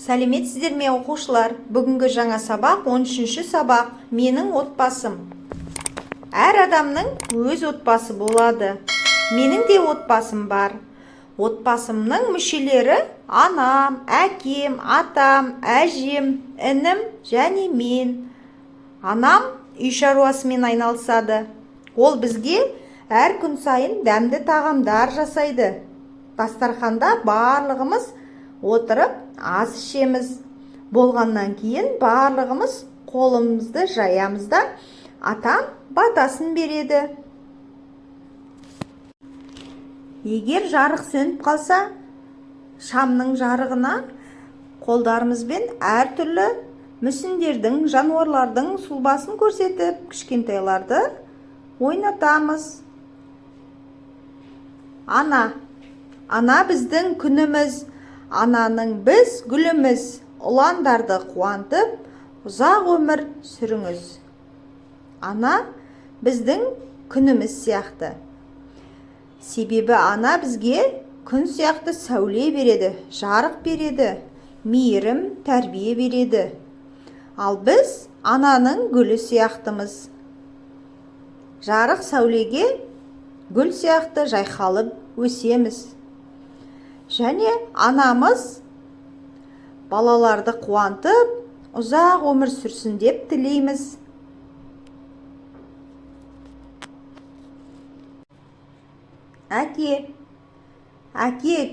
Сәлеметсіздер ме оқушылар? Бүгінгі жаңа сабақ 13-ші сабақ. Менің отбасым. Әр адамның өз отбасы болады. Менің де отбасым бар. Отбасымның мүшелері анам, әкем, атам, әжем, інім және мен. Анам үй шаруасымен айналысады. Ол бізге әр күн сайын дәмді тағамдар жасайды. Дастарханда барлығымыз отырып ас ішеміз. Болғаннан кейін барлығымыз қолымызды жаямыз да атам батасын береді. Егер жарық сөніп қалса, шамның жарығына қолдарымызбен әртүрлі мүсіндердің, жануарлардың сұлбасын көрсетіп, кішкентайларды ойнатамыз. Ана біздің күніміз, ананың біз гүліміз. Ұландарды қуантып, ұзақ өмір сүріңіз. Ана біздің күніміз сияқты. Себебі ана бізге күн сияқты сәуле береді, жарық береді, мейірім, тәрбие береді. Ал біз ананың гүлі сияқтымыз. Жарық сәулеге гүл сияқты жайқалып өсеміз. Және анамыз балаларды қуантып, ұзақ өмір сүрсін деп тілейміз. Әке,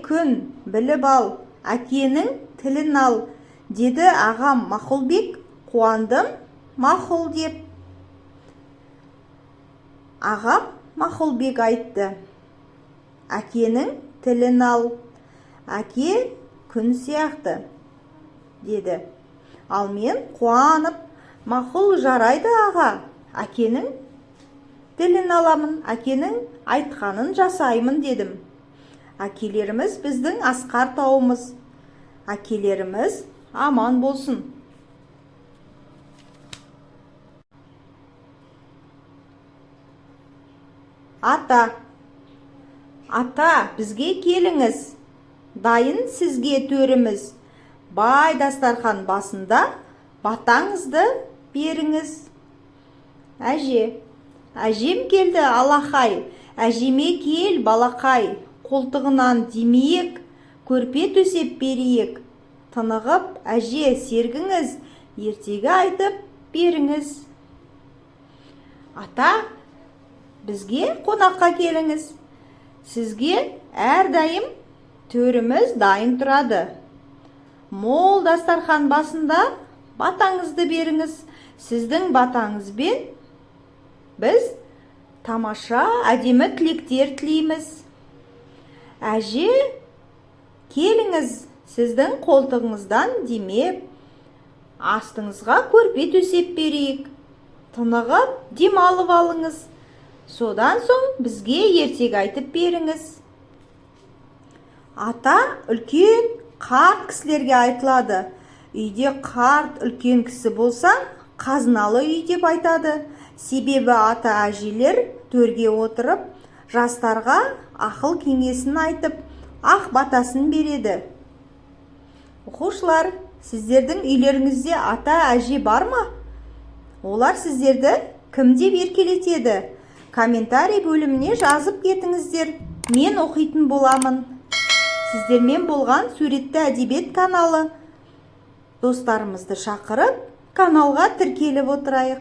күн, біліп ал, әкенің тілін ал, деді ағам Мақұлбек, қуандым мақұл деп. Ағам Мақұлбек айтты, әкенің тілін ал, әке күн сияқты, деді. Ал мен қуанып, мақұл жарайды аға, әкенің тілін аламын, әкенің айтқанын жасаймын дедім. Әкелеріміз біздің асқар тауымыз. Әкелеріміз аман болсын. Ата, бізге келіңіз. Дайын сізге төріміз. Бай дастархан басында батаңызды беріңіз. Әжем келді алақай, әжеме кел балақай, қолтығынан демейік, көрпе төсеп берейік. Тынығып әже сергіңіз, ертегі айтып беріңіз. Ата, бізге қонаққа келіңіз. Сізге әрдайым төріміз дайын тұрады. Мол дастархан басында батаңызды беріңіз. Сіздің батаңызбен біз тамаша әдемі тілектер тілейміз. Әже, келіңіз, сіздің қолтығыңыздан демеп, астыңызға көрпе төсеп берейік. Тынығып, демалып алыңыз. Содан соң бізге ертегі айтып беріңіз. Ата үлкен қарт кісілерге айтылады. Үйде қарт үлкен кісі болса, қазыналы үй деп айтады. Себебі ата әжелер төрге отырып, жастарға ақыл кеңесін айтып, ақ батасын береді. Оқушылар, сіздердің үйлеріңізде ата әже бар ма? Олар сіздерді кім деп еркелетеді? Комментарий бөліміне жазып кетіңіздер. Мен оқитын боламын. Сіздермен болған суретті әдебиет каналы. Достарымызды шақырып, каналға тіркеліп отырайық.